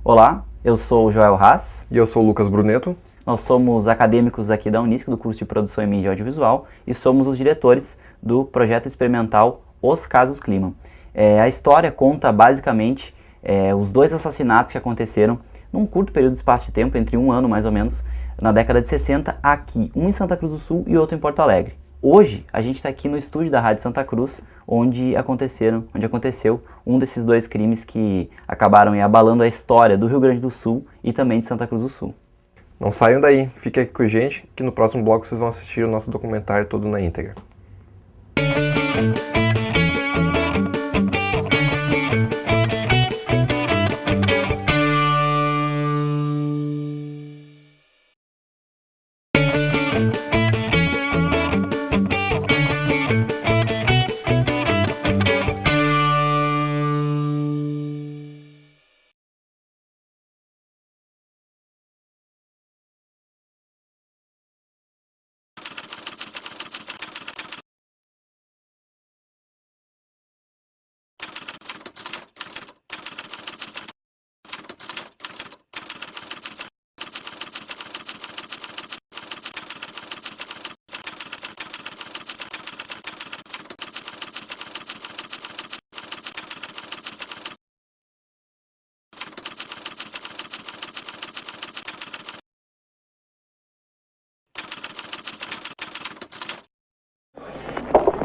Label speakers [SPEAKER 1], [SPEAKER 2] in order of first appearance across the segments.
[SPEAKER 1] Olá, eu sou o Joel Haas.
[SPEAKER 2] E eu sou o Lucas Bruneto.
[SPEAKER 1] Nós somos acadêmicos aqui da Unisc, do curso de Produção em Mídia Audiovisual, e somos os diretores do projeto experimental Os Casos Clima. A história conta basicamente os dois assassinatos que aconteceram num curto período de espaço de tempo, entre um ano mais ou menos, na década de 60, aqui, um em Santa Cruz do Sul e outro em Porto Alegre. Hoje, a gente está aqui no estúdio da Rádio Santa Cruz, onde aconteceu um desses dois crimes que acabaram abalando a história do Rio Grande do Sul e também de Santa Cruz do Sul.
[SPEAKER 2] Não saiam daí, fiquem aqui com a gente, que no próximo bloco vocês vão assistir o nosso documentário todo na íntegra.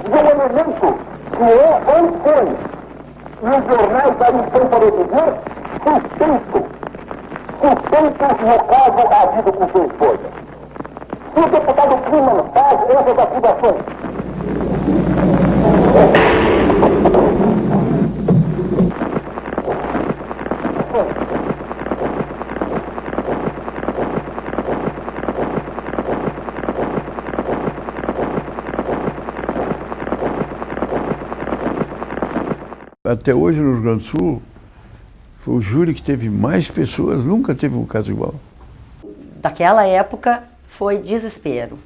[SPEAKER 3] Um elemento que é ou foi, e os jornais aí estão para dizer, suspeito no caso havido com sua esposa. Se o deputado Kliman faz essas acusações,
[SPEAKER 4] Até hoje no Rio Grande do Sul, foi o júri que teve mais pessoas, nunca teve um caso igual.
[SPEAKER 5] Daquela época foi desespero.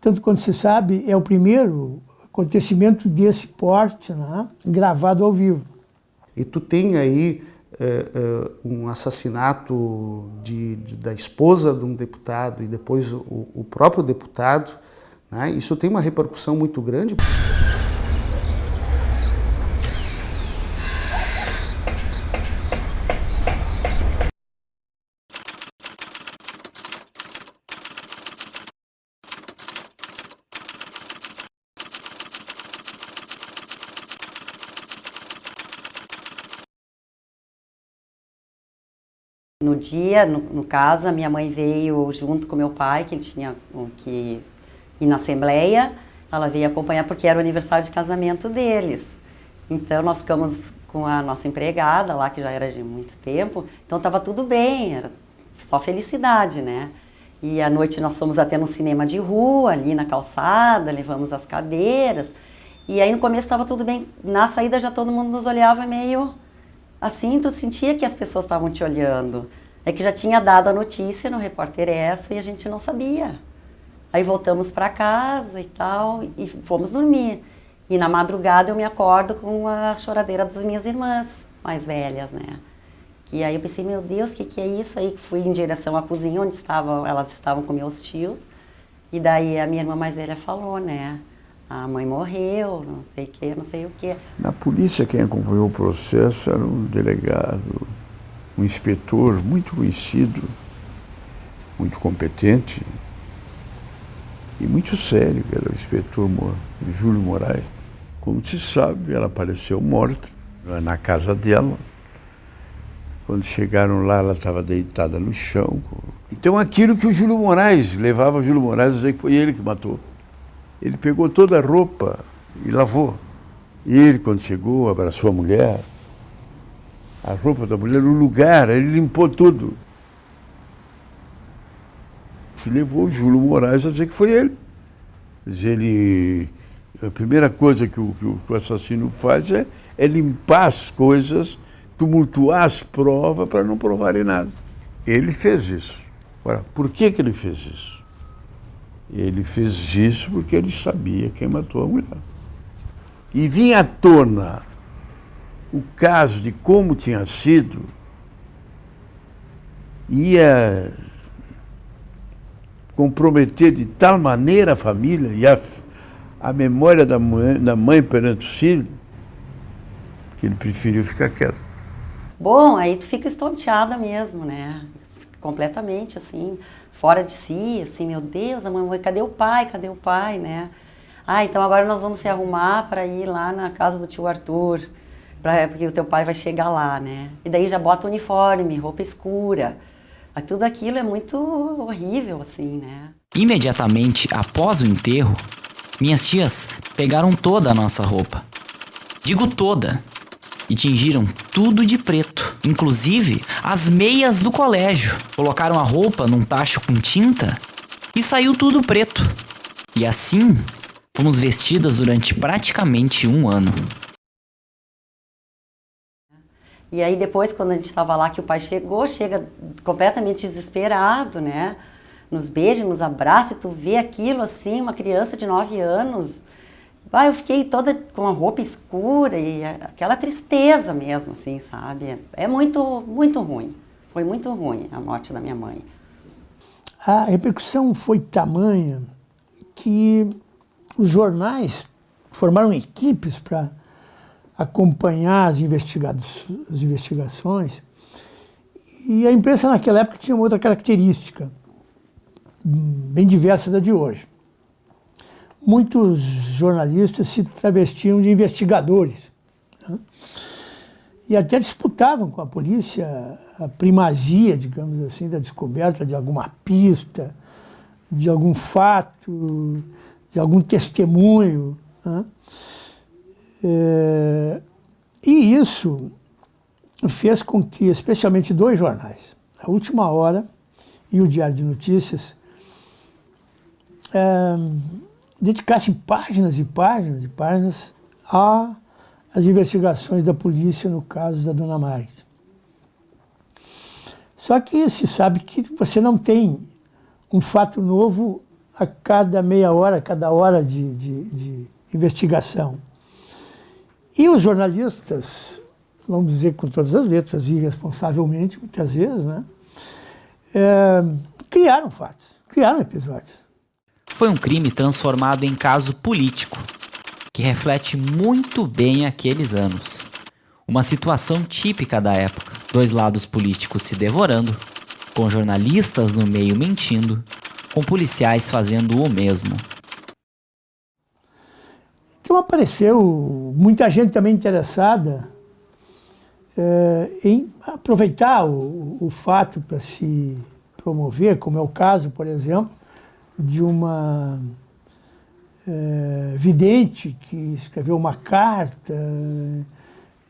[SPEAKER 6] Tanto quanto se sabe, é o primeiro acontecimento desse porte, né, gravado ao vivo.
[SPEAKER 7] E tu tem aí um assassinato da esposa de um deputado e depois o próprio deputado, né, isso tem uma repercussão muito grande.
[SPEAKER 5] No dia, no caso, a minha mãe veio junto com meu pai, que ele tinha que ir na Assembleia. Ela veio acompanhar porque era o aniversário de casamento deles. Então nós ficamos com a nossa empregada lá, que já era de muito tempo. Então estava tudo bem, era só felicidade, né? E à noite nós fomos até no cinema de rua, ali na calçada, levamos as cadeiras. E aí no começo estava tudo bem. Na saída já todo mundo nos olhava meio... Assim, tu sentia que as pessoas estavam te olhando. É que já tinha dado a notícia no Repórter Esso e a gente não sabia. Aí voltamos para casa e tal, e fomos dormir. E na madrugada eu me acordo com a choradeira das minhas irmãs mais velhas, né? Que aí eu pensei, meu Deus, o que é isso? Aí fui em direção à cozinha, onde elas estavam com meus tios. E daí a minha irmã mais velha falou, né? A mãe morreu, não sei o que, não sei o que.
[SPEAKER 4] Na polícia, quem acompanhou o processo era um delegado, um inspetor muito conhecido, muito competente e muito sério, que era o inspetor Júlio Moraes. Como se sabe, ela apareceu morta na casa dela. Quando chegaram lá, ela estava deitada no chão. Então aquilo que o Júlio Moraes levava o Júlio Moraes a dizer que foi ele que matou. Ele pegou toda a roupa e lavou. E ele, quando chegou, abraçou a mulher, a roupa da mulher no lugar, ele limpou tudo. E levou o Júlio Moraes a dizer que foi ele. A primeira coisa que o assassino faz é limpar as coisas, tumultuar as provas para não provarem nada. Ele fez isso. Agora, por que ele fez isso? Ele fez isso porque ele sabia quem matou a mulher. E vinha à tona o caso de como tinha sido, ia comprometer de tal maneira a família e a memória da mãe perante os filhos, que ele preferiu ficar quieto.
[SPEAKER 5] Bom, aí tu fica estonteada mesmo, né? Completamente, assim, fora de si, assim, meu Deus, a mamãe, cadê o pai, né? Ah, então agora nós vamos se arrumar para ir lá na casa do tio Arthur, porque o teu pai vai chegar lá, né? E daí já bota uniforme, roupa escura. Tudo aquilo é muito horrível, assim, né?
[SPEAKER 8] Imediatamente após o enterro, minhas tias pegaram toda a nossa roupa. Digo toda. E tingiram tudo de preto, inclusive as meias do colégio. Colocaram a roupa num tacho com tinta e saiu tudo preto. E assim, fomos vestidas durante praticamente 1 ano.
[SPEAKER 5] E aí depois, quando a gente estava lá, que o pai chega completamente desesperado, né? Nos beija, nos abraça, e tu vê aquilo assim, uma criança de 9 anos. Eu fiquei toda com a roupa escura e aquela tristeza mesmo, assim, sabe? É muito, muito ruim. Foi muito ruim a morte da minha mãe.
[SPEAKER 6] A repercussão foi tamanha que os jornais formaram equipes para acompanhar as investigações. E a imprensa naquela época tinha uma outra característica, bem diversa da de hoje. Muitos jornalistas se travestiam de investigadores, né? E até disputavam com a polícia a primazia, digamos assim, da descoberta de alguma pista, de algum fato, de algum testemunho, né? E isso fez com que, especialmente 2 jornais, A Última Hora e o Diário de Notícias, dedicassem páginas e páginas e páginas às investigações da polícia no caso da Dona Margit. Só que se sabe que você não tem um fato novo a cada meia hora, a cada hora de investigação. E os jornalistas, vamos dizer com todas as letras, irresponsavelmente, muitas vezes, né, criaram fatos, criaram episódios.
[SPEAKER 8] Foi um crime transformado em caso político, que reflete muito bem aqueles anos. Uma situação típica da época, 2 lados políticos se devorando, com jornalistas no meio mentindo, com policiais fazendo o mesmo.
[SPEAKER 6] Então apareceu muita gente também interessada em aproveitar o fato para se promover, como é o caso, por exemplo, de uma vidente que escreveu uma carta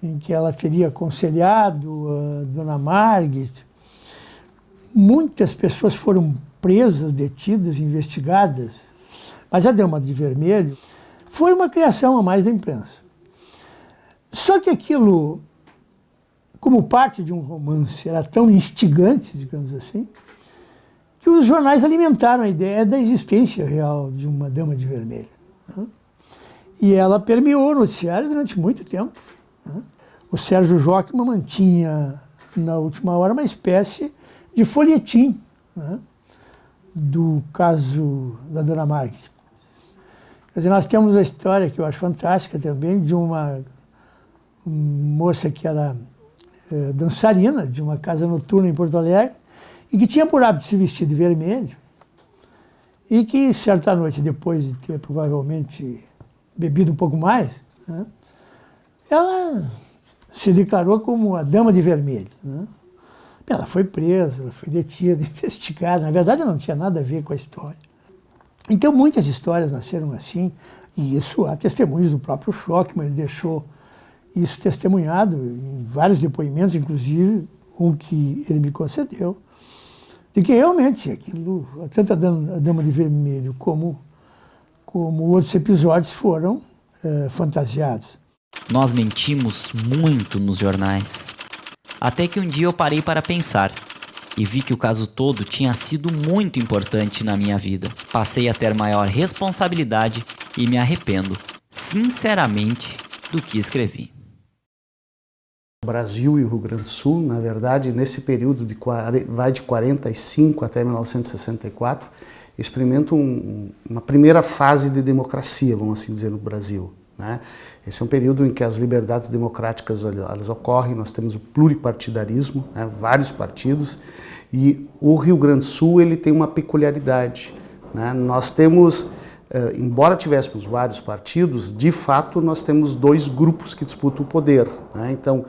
[SPEAKER 6] em que ela teria aconselhado a Dona Margit. Muitas pessoas foram presas, detidas, investigadas, mas a Dama de Vermelho foi uma criação a mais da imprensa. Só que aquilo, como parte de um romance, era tão instigante, digamos assim, que os jornais alimentaram a ideia da existência real de uma Dama de Vermelho, né? E ela permeou o noticiário durante muito tempo, né? O Sérgio Jockmann mantinha, na Última Hora, uma espécie de folhetim, né, do caso da Dona Margit. Quer dizer, nós temos a história que eu acho fantástica também, de uma moça que era dançarina de uma casa noturna em Porto Alegre e que tinha por hábito se vestir de vermelho e que, certa noite, depois de ter provavelmente bebido um pouco mais, né, ela se declarou como a Dama de Vermelho, né? Ela foi presa, ela foi detida, investigada. Na verdade, não tinha nada a ver com a história. Então, muitas histórias nasceram assim, e isso há testemunhos do próprio Jockmann, ele deixou isso testemunhado em vários depoimentos, inclusive um que ele me concedeu, de que realmente aquilo, tanto a Dama de Vermelho como outros episódios foram fantasiados.
[SPEAKER 8] Nós mentimos muito nos jornais. Até que um dia eu parei para pensar. e vi que o caso todo tinha sido muito importante na minha vida. Passei a ter maior responsabilidade e me arrependo, sinceramente, do que escrevi.
[SPEAKER 7] O Brasil e o Rio Grande do Sul, na verdade, nesse período vai de 45 até 1964, experimentam uma primeira fase de democracia, vamos assim dizer, no Brasil, né? Esse é um período em que as liberdades democráticas elas ocorrem, nós temos o pluripartidarismo, né? Vários partidos, e o Rio Grande do Sul ele tem uma peculiaridade, né? Nós temos, embora tivéssemos vários partidos, de fato nós temos dois grupos que disputam o poder, né? Então,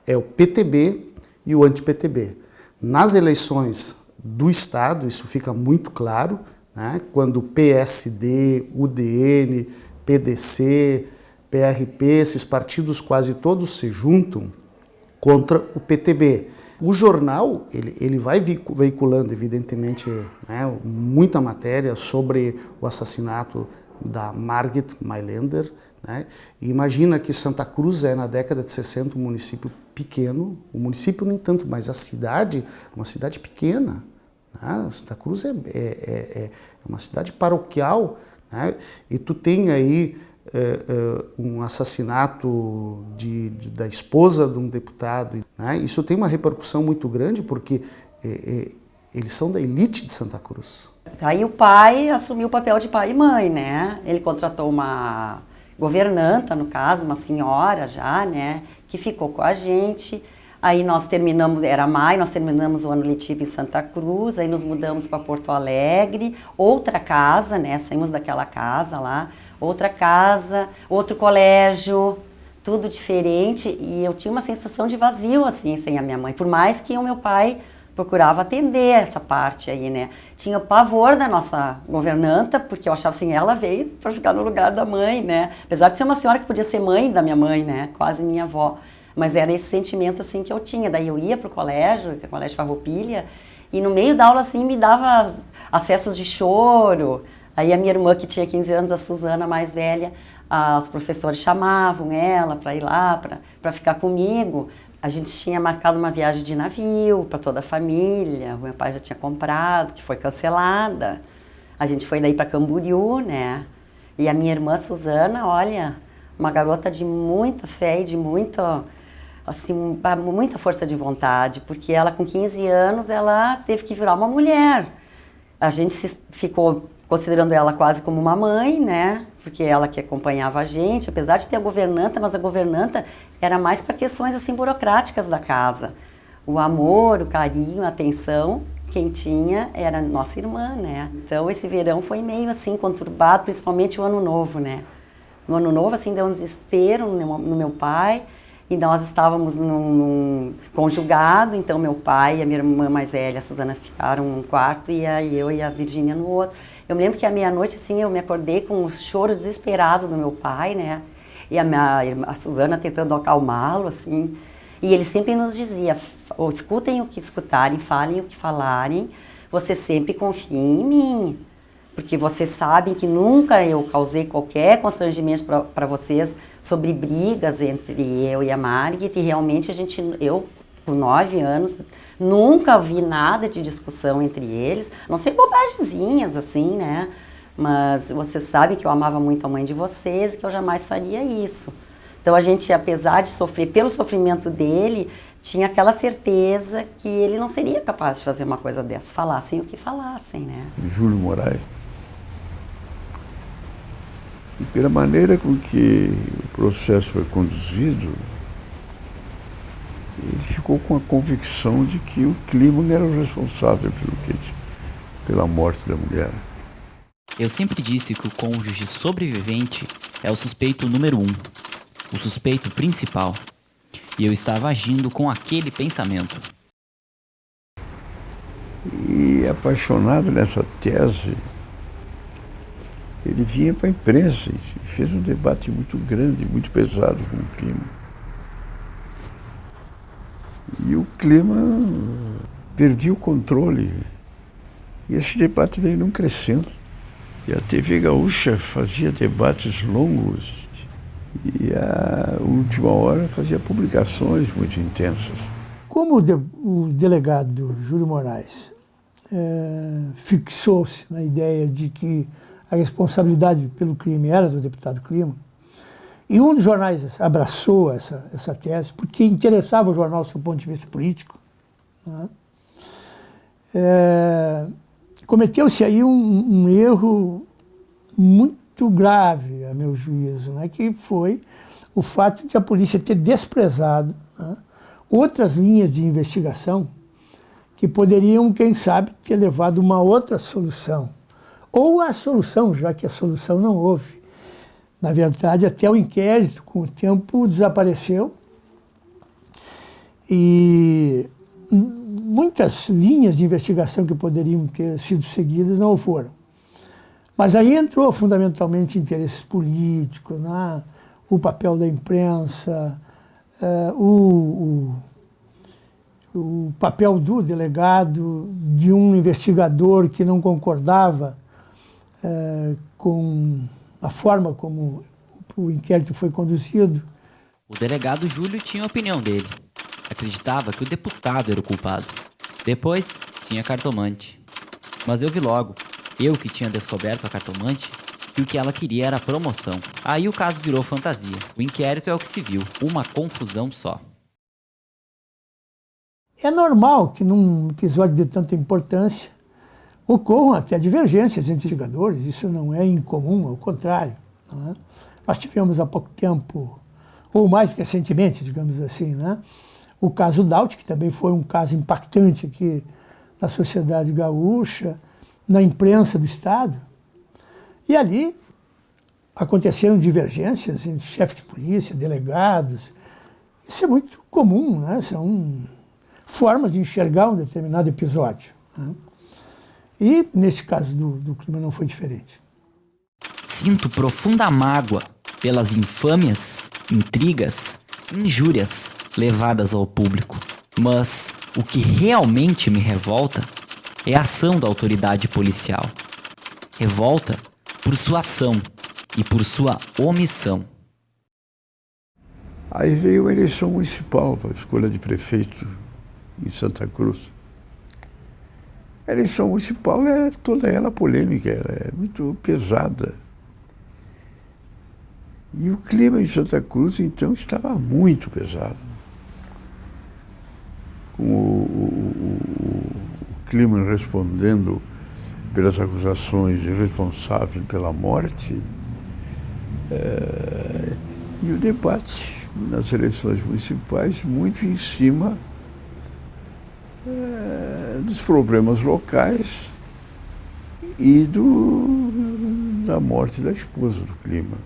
[SPEAKER 7] é o PTB e o anti-PTB. Nas eleições do Estado, isso fica muito claro, né? Quando o PSD, UDN, PDC, PRP, esses partidos quase todos se juntam contra o PTB. O jornal, ele vai veiculando, evidentemente, né, muita matéria sobre o assassinato da Margit Mailänder, né? E imagina que Santa Cruz na década de 60 um município pequeno, o município nem tanto, mas a cidade, uma cidade pequena, né? Santa Cruz é uma cidade paroquial, né? E tu tem aí um assassinato da esposa de um deputado, né? Isso tem uma repercussão muito grande porque eles são da elite de Santa Cruz.
[SPEAKER 5] Aí o pai assumiu o papel de pai e mãe, né? Ele contratou uma governanta, no caso, uma senhora já, né? Que ficou com a gente. Aí nós terminamos, era maio, nós terminamos o ano letivo em Santa Cruz, aí nos mudamos para Porto Alegre, outra casa, né? Saímos daquela casa lá, outra casa, outro colégio, tudo diferente. E eu tinha uma sensação de vazio, assim, sem a minha mãe. Por mais que o meu pai procurava atender essa parte aí, né? Tinha o pavor da nossa governanta, porque eu achava assim, ela veio para ficar no lugar da mãe, né? Apesar de ser uma senhora que podia ser mãe da minha mãe, né? Quase minha avó. Mas era esse sentimento, assim, que eu tinha. Daí eu ia pro colégio, que é o Colégio Farroupilha, e no meio da aula, assim, me dava acessos de choro. Aí a minha irmã, que tinha 15 anos, a Suzana, mais velha, os professores chamavam ela para ir lá, para ficar comigo. A gente tinha marcado uma viagem de navio para toda a família, o meu pai já tinha comprado, que foi cancelada. A gente foi daí para Camboriú, né? E a minha irmã Suzana, olha, uma garota de muita fé e de muita, assim, muita força de vontade, porque ela com 15 anos, ela teve que virar uma mulher. A gente ficou considerando ela quase como uma mãe, né? Porque ela que acompanhava a gente, apesar de ter a governanta, mas a governanta era mais para questões assim burocráticas da casa. O amor, o carinho, a atenção, quem tinha era nossa irmã, né? Então esse verão foi meio assim conturbado, principalmente o ano novo, né? No ano novo assim deu um desespero no meu pai, e nós estávamos num conjugado, então meu pai e a minha irmã mais velha, a Suzana, ficaram num quarto e aí eu e a Virgínia no outro. Eu me lembro que à meia-noite, assim, eu me acordei com um choro desesperado do meu pai, né? E a Suzana tentando acalmá-lo, assim. E ele sempre nos dizia, escutem o que escutarem, falem o que falarem, você sempre confia em mim. Porque vocês sabem que nunca eu causei qualquer constrangimento para vocês sobre brigas entre eu e a Margit. E realmente eu, com 9 anos, nunca vi nada de discussão entre eles, não sei, bobagemzinhas assim, né? Mas vocês sabem que eu amava muito a mãe de vocês e que eu jamais faria isso. Então a gente, apesar de sofrer pelo sofrimento dele, tinha aquela certeza que ele não seria capaz de fazer uma coisa dessa, falassem o que falassem, né?
[SPEAKER 4] Júlio Moraes. E pela maneira com que o processo foi conduzido, ele ficou com a convicção de que o Kliman era o responsável pela morte da mulher.
[SPEAKER 8] Eu sempre disse que o cônjuge sobrevivente é o suspeito número 1, o suspeito principal. E eu estava agindo com aquele pensamento.
[SPEAKER 4] E apaixonado nessa tese, ele vinha para a imprensa e fez um debate muito grande, muito pesado com o Kliman. E o Kliman perdia o controle. E esse debate veio não crescendo. E a TV Gaúcha fazia debates longos e a última hora fazia publicações muito intensas.
[SPEAKER 6] Como o delegado Júlio Moraes fixou-se na ideia de que a responsabilidade pelo crime era do deputado Clima, e um dos jornais abraçou essa tese, porque interessava o jornal do seu ponto de vista político, né? Cometeu-se aí um erro muito grave, a meu juízo, né? Que foi o fato de a polícia ter desprezado, né, outras linhas de investigação que poderiam, quem sabe, ter levado uma outra solução. Ou a solução, já que a solução não houve. Na verdade, até o inquérito, com o tempo, desapareceu. E muitas linhas de investigação que poderiam ter sido seguidas não o foram. Mas aí entrou fundamentalmente interesses políticos, né? O papel da imprensa, o papel do delegado, de um investigador que não concordava com a forma como o inquérito foi conduzido.
[SPEAKER 8] O delegado Júlio tinha a opinião dele. Acreditava que o deputado era o culpado. Depois, tinha a cartomante. Mas eu vi logo, eu que tinha descoberto a cartomante, que o que ela queria era promoção. Aí o caso virou fantasia. O inquérito é o que se viu, uma confusão só.
[SPEAKER 6] É normal que num episódio de tanta importância ocorram até divergências entre investigadores, isso não é incomum, ao contrário, não é? Nós tivemos há pouco tempo, ou mais recentemente, digamos assim, né, o caso Daut, que também foi um caso impactante aqui na sociedade gaúcha, na imprensa do Estado, e ali aconteceram divergências entre chefes de polícia, delegados. Isso é muito comum, né? São formas de enxergar um determinado episódio, né? E, nesse caso do Clima, não foi diferente.
[SPEAKER 8] Sinto profunda mágoa pelas infâmias, intrigas, injúrias levadas ao público. Mas o que realmente me revolta é a ação da autoridade policial. Revolta por sua ação e por sua omissão.
[SPEAKER 4] Aí veio a eleição municipal para a escolha de prefeito em Santa Cruz. A eleição municipal é toda ela polêmica, ela é muito pesada. E o clima em Santa Cruz, então, estava muito pesado. Com o clima respondendo pelas acusações de responsável pela morte, e o debate nas eleições municipais muito em cima dos problemas locais e da morte da esposa do Clima.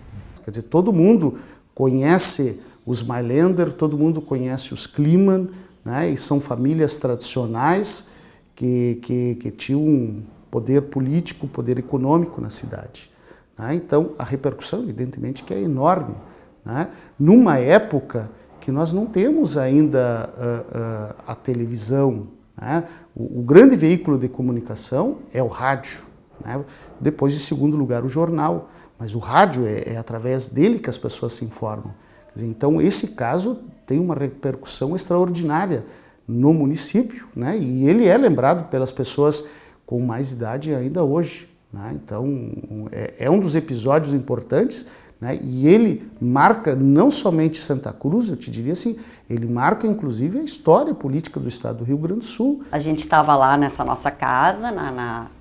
[SPEAKER 7] Quer dizer, todo mundo conhece os Mailänder, todo mundo conhece os Kliman, né? E são famílias tradicionais que tinham poder político, poder econômico na cidade, né? Então, a repercussão, evidentemente, que é enorme, né? Numa época que nós não temos ainda a televisão, né? O grande veículo de comunicação é o rádio, né? Depois, em segundo lugar, o jornal. Mas o rádio é através dele que as pessoas se informam. Quer dizer, então, esse caso tem uma repercussão extraordinária no município, né? E ele é lembrado pelas pessoas com mais idade ainda hoje, né? Então, é um dos episódios importantes, né? E ele marca não somente Santa Cruz, eu te diria assim, ele marca inclusive a história política do estado do Rio Grande do Sul.
[SPEAKER 5] A gente estava lá nessa nossa casa,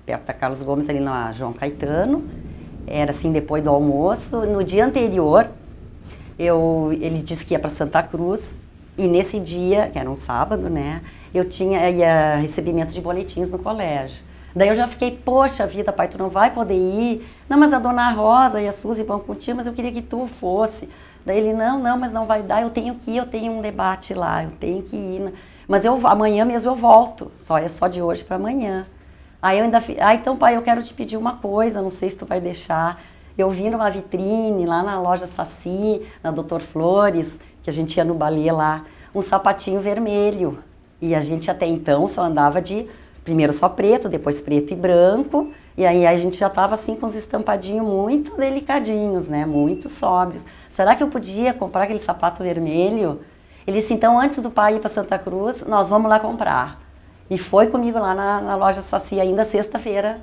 [SPEAKER 5] perto da Carlos Gomes, ali na João Caetano. Era assim, depois do almoço. No dia anterior, ele disse que ia para Santa Cruz, e nesse dia, que era um sábado, né, ia recebimento de boletins no colégio. Daí eu já fiquei, poxa vida, pai, tu não vai poder ir? Não, mas a dona Rosa e a Suzy vão contigo, mas eu queria que tu fosse. Daí ele, não, mas não vai dar, eu tenho que ir, eu tenho um debate lá, eu tenho que ir. Mas amanhã mesmo eu volto, é só de hoje para amanhã. Aí eu ainda então pai, eu quero te pedir uma coisa, não sei se tu vai deixar. Eu vi numa vitrine, lá na loja Saci, na Doutor Flores, que a gente ia no balé lá, um sapatinho vermelho. E a gente até então só andava primeiro só preto, depois preto e branco. E aí a gente já tava assim com os estampadinhos muito delicadinhos, né, muito sóbrios. Será que eu podia comprar aquele sapato vermelho? Ele disse, então antes do pai ir para Santa Cruz, nós vamos lá comprar. E foi comigo lá na loja Saci ainda sexta-feira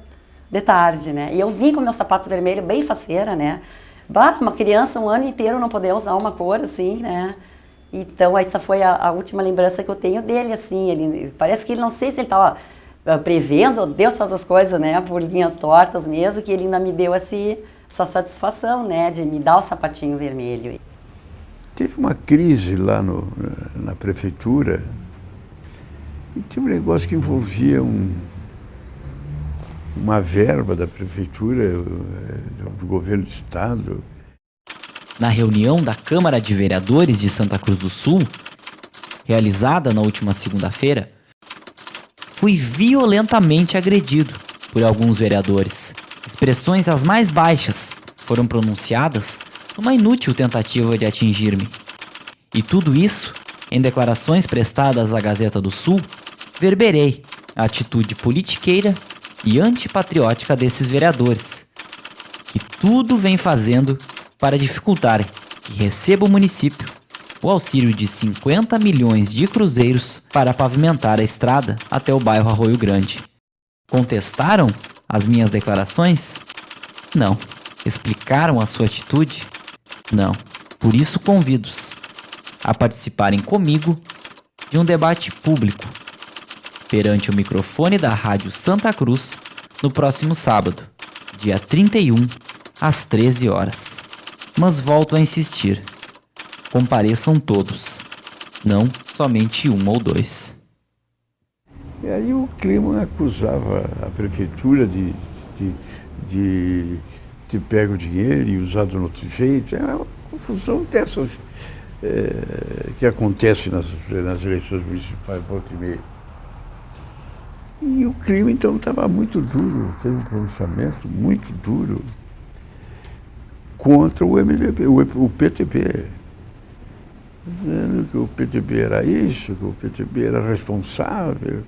[SPEAKER 5] de tarde, né? E eu vim com meu sapato vermelho bem faceira, né? Bah, uma criança um ano inteiro não poder usar uma cor assim, né? Então essa foi a última lembrança que eu tenho dele, assim. Ele parece que ele, não sei se ele estava prevendo, Deus faz as coisas, né? Por linhas tortas mesmo, que ele ainda me deu essa satisfação, né? De me dar o sapatinho vermelho.
[SPEAKER 4] Teve uma crise lá na prefeitura e tinha um negócio que envolvia uma verba da prefeitura, do governo do estado.
[SPEAKER 8] Na reunião da Câmara de Vereadores de Santa Cruz do Sul, realizada na última segunda-feira, fui violentamente agredido por alguns vereadores. Expressões as mais baixas foram pronunciadas numa inútil tentativa de atingir-me. E tudo isso, em declarações prestadas à Gazeta do Sul, verberei a atitude politiqueira e antipatriótica desses vereadores, que tudo vem fazendo para dificultarem que receba o município o auxílio de 50 milhões de cruzeiros para pavimentar a estrada até o bairro Arroio Grande. Contestaram as minhas declarações? Não. Explicaram a sua atitude? Não. Por isso convido-os a participarem comigo de um debate público perante o microfone da Rádio Santa Cruz no próximo sábado, dia 31, às 13 horas. Mas volto a insistir, compareçam todos, não somente um ou dois.
[SPEAKER 4] E aí o Kliman acusava a prefeitura de ter pego o dinheiro e usado no outro jeito. É uma confusão dessas que acontece nas eleições municipais, volta e meia. E o Kliman, então, estava muito duro, teve um pronunciamento muito duro contra o MDB, o PTB. Dizendo que o PTB era isso, que o PTB era responsável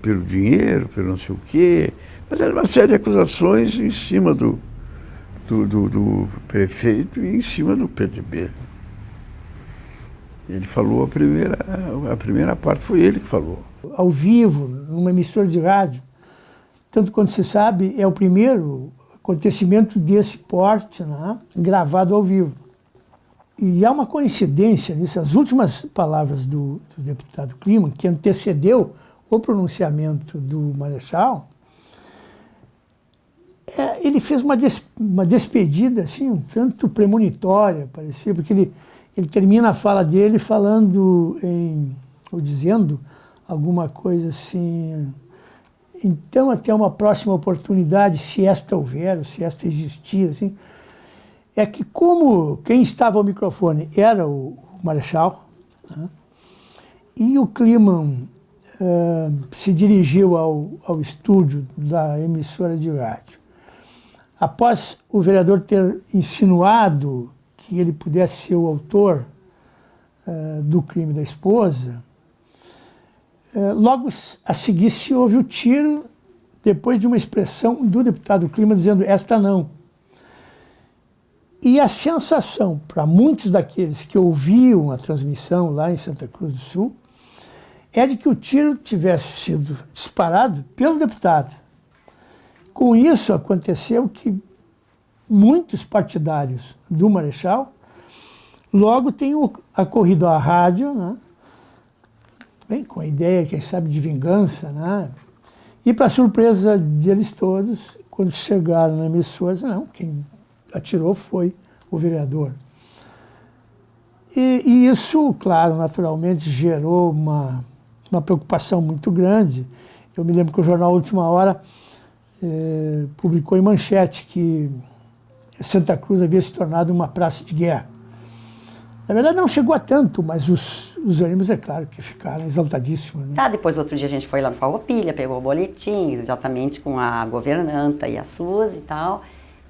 [SPEAKER 4] pelo dinheiro, pelo não sei o quê. Mas era uma série de acusações em cima do prefeito e em cima do PTB. Ele falou a primeira parte, foi ele que falou.
[SPEAKER 6] Ao vivo, numa emissora de rádio, tanto quanto se sabe, é o primeiro acontecimento desse porte, né, gravado ao vivo. E há uma coincidência nisso, as últimas palavras do deputado Kliman, que antecedeu o pronunciamento do Marechal, ele fez uma despedida, assim, um tanto premonitória, parecia, porque ele termina a fala dele falando ou dizendo alguma coisa assim, então até uma próxima oportunidade, se esta houver, ou se esta existir, assim, é que como quem estava ao microfone era o Marechal, né, e o Kliman se dirigiu ao estúdio da emissora de rádio, após o vereador ter insinuado que ele pudesse ser o autor do crime da esposa, logo a seguir se ouve o tiro, depois de uma expressão do deputado Kliman dizendo, esta não. E a sensação, para muitos daqueles que ouviam a transmissão lá em Santa Cruz do Sul, é de que o tiro tivesse sido disparado pelo deputado. Com isso, aconteceu que muitos partidários do Marechal logo tenham acorrido à rádio, né, bem, com a ideia, quem sabe, de vingança, né, e, para surpresa deles todos, quando chegaram na emissora, não, quem atirou foi o vereador. E isso, claro, naturalmente gerou uma preocupação muito grande. Eu me lembro que o jornal Última Hora publicou em manchete que Santa Cruz havia se tornado uma praça de guerra. Na verdade não chegou a tanto, mas os ânimos, é claro, que ficaram exaltadíssimos. Né?
[SPEAKER 5] Tá, depois outro dia a gente foi lá no Farroupilha, pegou o boletim, exatamente com a governanta e a Suzy e tal.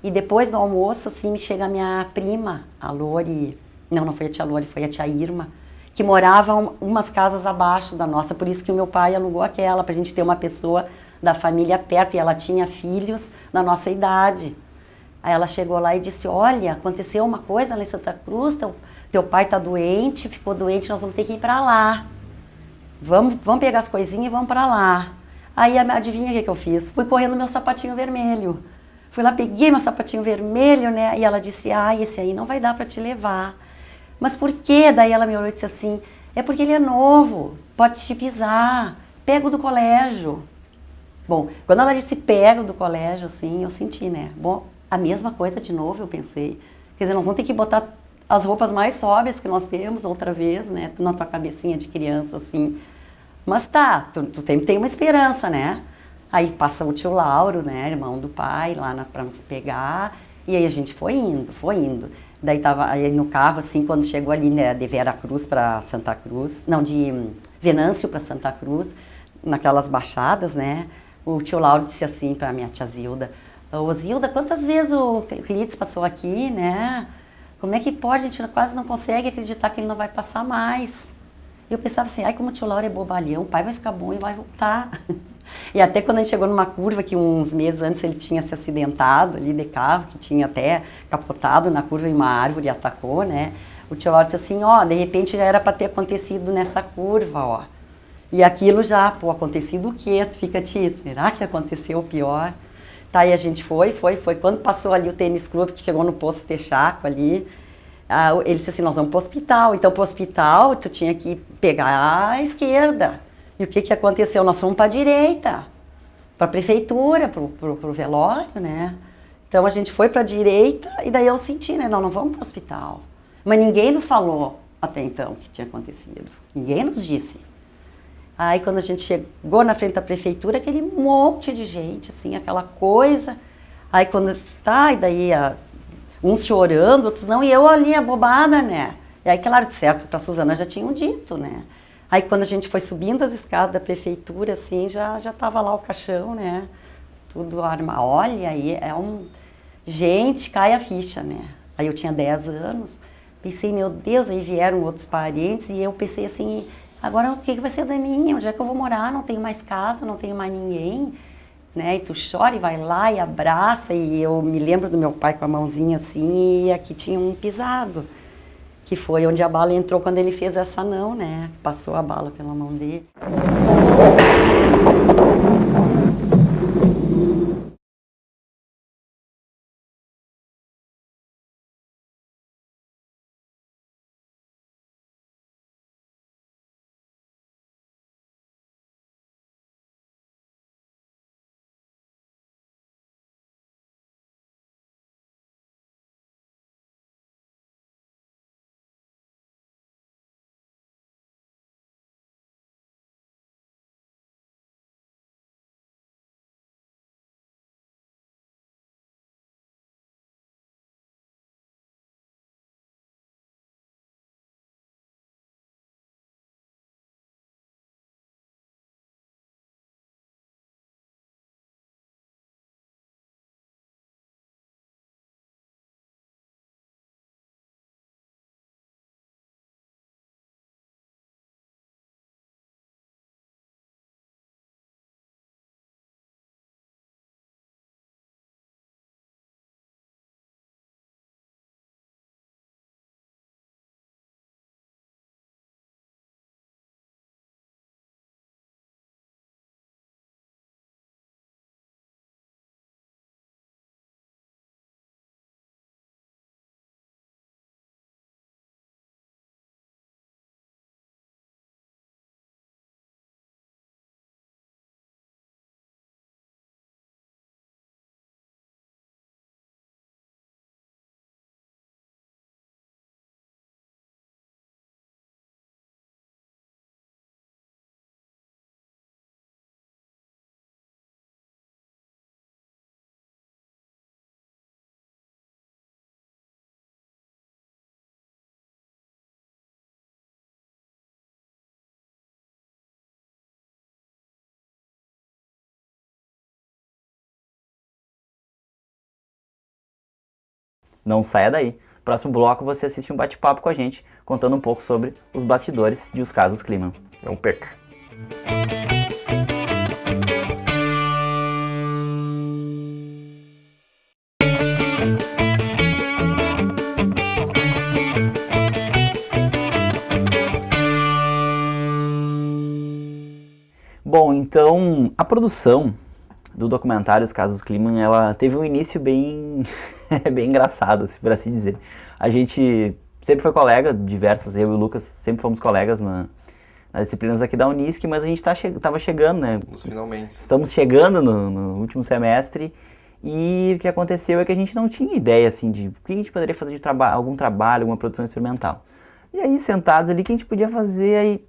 [SPEAKER 5] E depois do almoço, assim, me chega a minha prima, a Lori, não foi a tia Lori, foi a tia Irma, que morava umas casas abaixo da nossa, por isso que o meu pai alugou aquela, pra gente ter uma pessoa da família perto, e ela tinha filhos da nossa idade. Aí ela chegou lá e disse, olha, aconteceu uma coisa lá em Santa Cruz, teu pai tá doente, ficou doente, nós vamos ter que ir para lá. Vamos pegar as coisinhas e vamos para lá. Aí adivinha o que eu fiz? Fui correndo no meu sapatinho vermelho. Fui lá, peguei meu sapatinho vermelho, né? E ela disse, esse aí não vai dar para te levar. Mas por quê? Daí ela me olhou e disse assim, é porque ele é novo, pode te pisar, pega o do colégio. Bom, quando ela disse pega o do colégio, assim, eu senti, né? Bom, a mesma coisa de novo, eu pensei. Quer dizer, nós vamos ter que botar as roupas mais sóbrias que nós temos outra vez, né? Na tua cabecinha de criança, assim. Mas tá, tu tem uma esperança, né? Aí passa o tio Lauro, né, irmão do pai, lá pra nos pegar. E aí a gente foi indo. Daí tava aí no carro, assim, quando chegou ali, né, de Vera Cruz para Santa Cruz, não, de Venâncio para Santa Cruz, naquelas baixadas, né? O tio Lauro disse assim para minha tia Zilda, ô Zilda, quantas vezes o Clides passou aqui, né? Como é que pode? A gente quase não consegue acreditar que ele não vai passar mais. E eu pensava assim, como o tio Lauro é bobalhão, o pai vai ficar bom e vai voltar. E até quando a gente chegou numa curva, que uns meses antes ele tinha se acidentado ali de carro, que tinha até capotado na curva e uma árvore atacou, né? O tio Lauro disse assim, de repente já era para ter acontecido nessa curva, ó. E aquilo já, acontecido o quê? Tu fica, será que aconteceu o pior? Tá, e a gente foi. Quando passou ali o tênis clube, que chegou no posto Texaco ali, ele disse assim, nós vamos pro hospital. Então, pro hospital, tu tinha que pegar a esquerda. E o que aconteceu? Nós fomos para a direita, para a prefeitura, pro velório, né? Então, a gente foi para a direita e daí eu senti, né? Não vamos pro hospital. Mas ninguém nos falou até então o que tinha acontecido. Ninguém nos disse. Aí, quando a gente chegou na frente da prefeitura, aquele monte de gente, assim, aquela coisa. Aí, e daí uns chorando, outros não, e eu ali abobada, né? E aí, claro, de certo, para a Suzana já tinham dito, né? Aí, quando a gente foi subindo as escadas da prefeitura, assim, já tava lá o caixão, né? Tudo armado. Olha, aí gente, cai a ficha, né? Aí eu tinha 10 anos, pensei, meu Deus, aí vieram outros parentes, e eu pensei assim, agora o que vai ser da minha? Onde é que eu vou morar? Não tenho mais casa, não tenho mais ninguém, né? E tu chora e vai lá e abraça, e eu me lembro do meu pai com a mãozinha assim, e aqui tinha um pisado, que foi onde a bala entrou quando ele fez essa não, né? Passou a bala pela mão dele.
[SPEAKER 1] Não saia daí. Próximo bloco você assiste um bate-papo com a gente, contando um pouco sobre os bastidores de Os Casos Kliman.
[SPEAKER 2] Não perca.
[SPEAKER 1] Bom, então a produção do documentário Os Casos Kliman, ela teve um início bem, bem engraçado, por assim dizer. A gente sempre foi colega, diversos, eu e o Lucas sempre fomos colegas nas disciplinas aqui da Unisc, mas a gente estava chegando, né?
[SPEAKER 2] Finalmente.
[SPEAKER 1] Estamos chegando no último semestre e o que aconteceu é que a gente não tinha ideia, assim, de o que a gente poderia fazer de algum trabalho, alguma produção experimental. E aí, sentados ali, o que a gente podia fazer? Aí,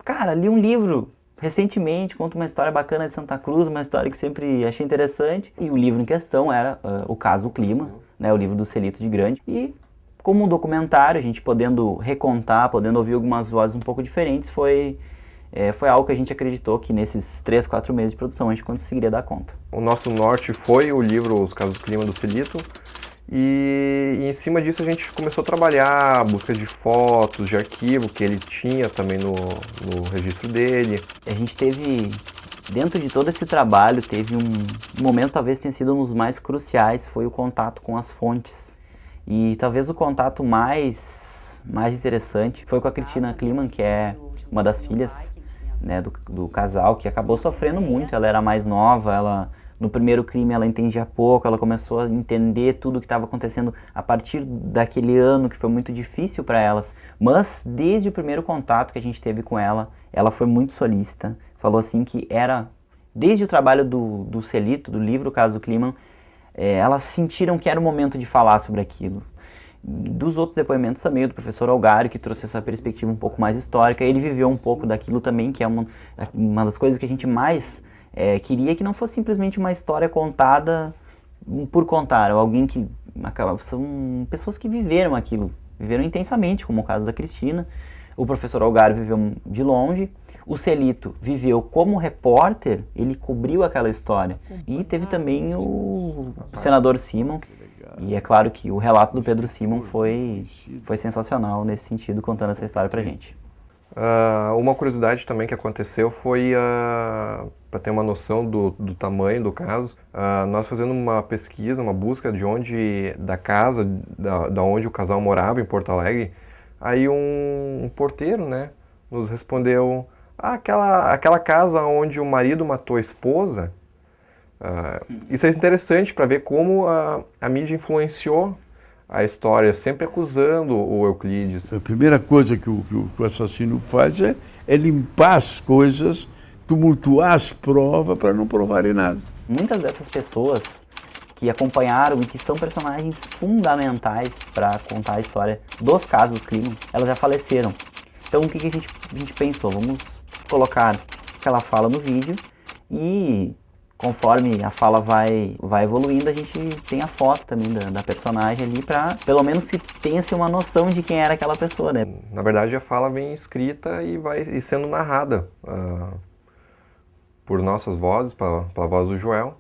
[SPEAKER 1] cara, li um livro recentemente, conta uma história bacana de Santa Cruz, uma história que sempre achei interessante. E o livro em questão era O Caso Kliman, né, o livro do Celito de Grande. E como um documentário, a gente podendo recontar, podendo ouvir algumas vozes um pouco diferentes, foi algo que a gente acreditou que nesses 3, 4 meses de produção a gente conseguiria dar conta.
[SPEAKER 2] O nosso norte foi o livro Os Casos Kliman do Celito. E em cima disso a gente começou a trabalhar a busca de fotos, de arquivo que ele tinha também no registro dele.
[SPEAKER 1] A gente teve, dentro de todo esse trabalho, teve um momento, talvez tenha sido um dos mais cruciais, foi o contato com as fontes. E talvez o contato mais interessante foi com a Cristina Kliman, que é uma das filhas, né, do casal, que acabou sofrendo muito. Ela era mais nova, no primeiro crime ela entendia pouco, ela começou a entender tudo o que estava acontecendo a partir daquele ano, que foi muito difícil para elas. Mas desde o primeiro contato que a gente teve com ela foi muito solícita. Falou assim que era, desde o trabalho do Celito, do livro Caso Kliman, elas sentiram que era o momento de falar sobre aquilo. Dos outros depoimentos também, do professor Algário, que trouxe essa perspectiva um pouco mais histórica. Ele viveu um pouco daquilo também, que é uma das coisas que a gente mais queria, que não fosse simplesmente uma história contada por contar, ou alguém que são pessoas que viveram aquilo, viveram intensamente, como o caso da Cristina. O professor Algário viveu de longe, o Celito viveu como repórter, ele cobriu aquela história. E teve também o senador Simon, e é claro que o relato do Pedro Simon foi sensacional nesse sentido, contando essa história pra gente.
[SPEAKER 2] Uma curiosidade também que aconteceu foi, para ter uma noção do tamanho do caso, nós fazendo uma pesquisa, uma busca da casa da onde o casal morava, em Porto Alegre, aí um porteiro, né, nos respondeu, aquela casa onde o marido matou a esposa. Isso é interessante para ver como a mídia influenciou a história, sempre acusando o Euclides.
[SPEAKER 4] A primeira coisa que o assassino faz é limpar as coisas, tumultuar as provas para não provarem nada.
[SPEAKER 1] Muitas dessas pessoas que acompanharam e que são personagens fundamentais para contar a história dos casos Kliman, elas já faleceram. Então o que a gente pensou? Vamos colocar aquela fala no vídeo e conforme a fala vai evoluindo, a gente tem a foto também da personagem ali para, pelo menos, se tenha-se uma noção de quem era aquela pessoa, né?
[SPEAKER 2] Na verdade, a fala vem escrita e sendo narrada por nossas vozes, pela voz do Joel,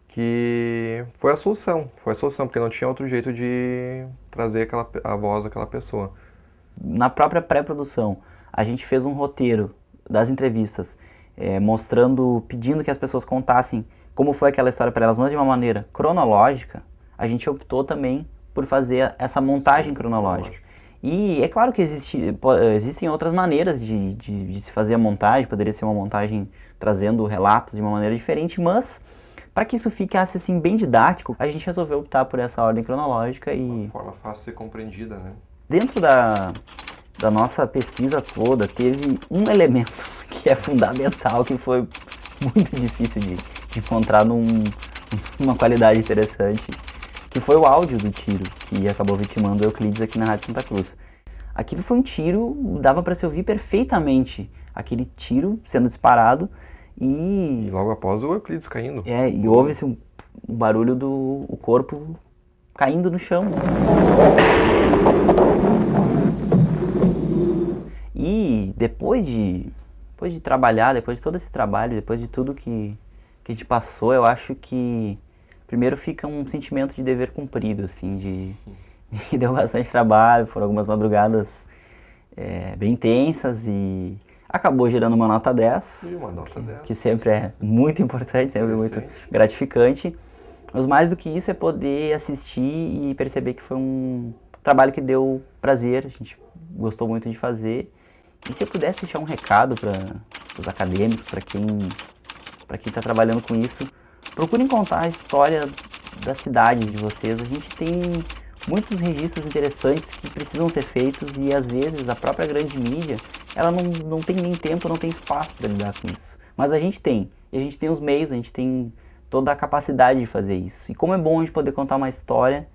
[SPEAKER 2] que foi a solução, porque não tinha outro jeito de trazer a voz daquela pessoa.
[SPEAKER 1] Na própria pré-produção, a gente fez um roteiro das entrevistas, pedindo que as pessoas contassem como foi aquela história para elas, mas de uma maneira cronológica. A gente optou também por fazer essa montagem cronológica. E é claro que existem outras maneiras de se fazer a montagem, poderia ser uma montagem trazendo relatos de uma maneira diferente, mas para que isso ficasse assim, bem didático, a gente resolveu optar por essa ordem cronológica.
[SPEAKER 2] Uma forma fácil de ser compreendida, né?
[SPEAKER 1] Dentro da nossa pesquisa toda, teve um elemento que é fundamental, que foi muito difícil de encontrar numa qualidade interessante, que foi o áudio do tiro, que acabou vitimando o Euclides aqui na Rádio Santa Cruz. Aquilo foi um tiro, dava para se ouvir perfeitamente aquele tiro sendo disparado e
[SPEAKER 2] logo após o Euclides caindo.
[SPEAKER 1] E houve-se um barulho do corpo caindo no chão. E depois de trabalhar, depois de todo esse trabalho, depois de tudo que a gente passou, eu acho que primeiro fica um sentimento de dever cumprido, assim, deu bastante trabalho, foram algumas madrugadas bem intensas e acabou gerando uma nota 10,
[SPEAKER 2] E uma nota 10.
[SPEAKER 1] que sempre é muito importante, sempre muito gratificante. Mas mais do que isso é poder assistir e perceber que foi um trabalho que deu prazer, a gente gostou muito de fazer. E se eu pudesse deixar um recado para os acadêmicos, para quem está trabalhando com isso, procurem contar a história da cidade de vocês. A gente tem muitos registros interessantes que precisam ser feitos e às vezes a própria grande mídia, ela não tem nem tempo, não tem espaço para lidar com isso. Mas a gente tem, e a gente tem os meios, a gente tem toda a capacidade de fazer isso. E como é bom a gente poder contar uma história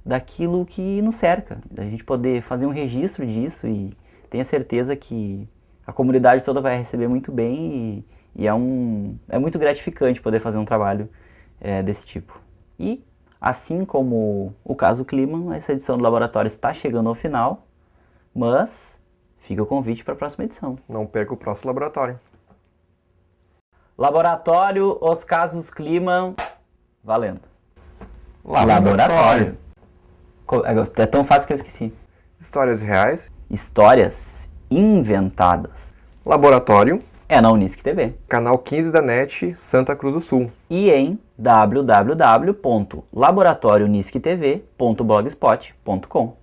[SPEAKER 1] daquilo que nos cerca, da gente poder fazer um registro disso, e tenha certeza que a comunidade toda vai receber muito bem e é muito gratificante poder fazer um trabalho desse tipo. E assim como o caso Kliman, essa edição do laboratório está chegando ao final, mas fica o convite para a próxima edição.
[SPEAKER 2] Não perca o próximo laboratório.
[SPEAKER 1] Laboratório, os casos Kliman, valendo.
[SPEAKER 2] Laboratório.
[SPEAKER 1] É tão fácil que eu esqueci.
[SPEAKER 2] Histórias reais.
[SPEAKER 1] Histórias inventadas.
[SPEAKER 2] Laboratório.
[SPEAKER 1] É na Unisc TV.
[SPEAKER 2] Canal 15 da NET, Santa Cruz do Sul.
[SPEAKER 1] E em www.laboratoriounisctv.blogspot.com.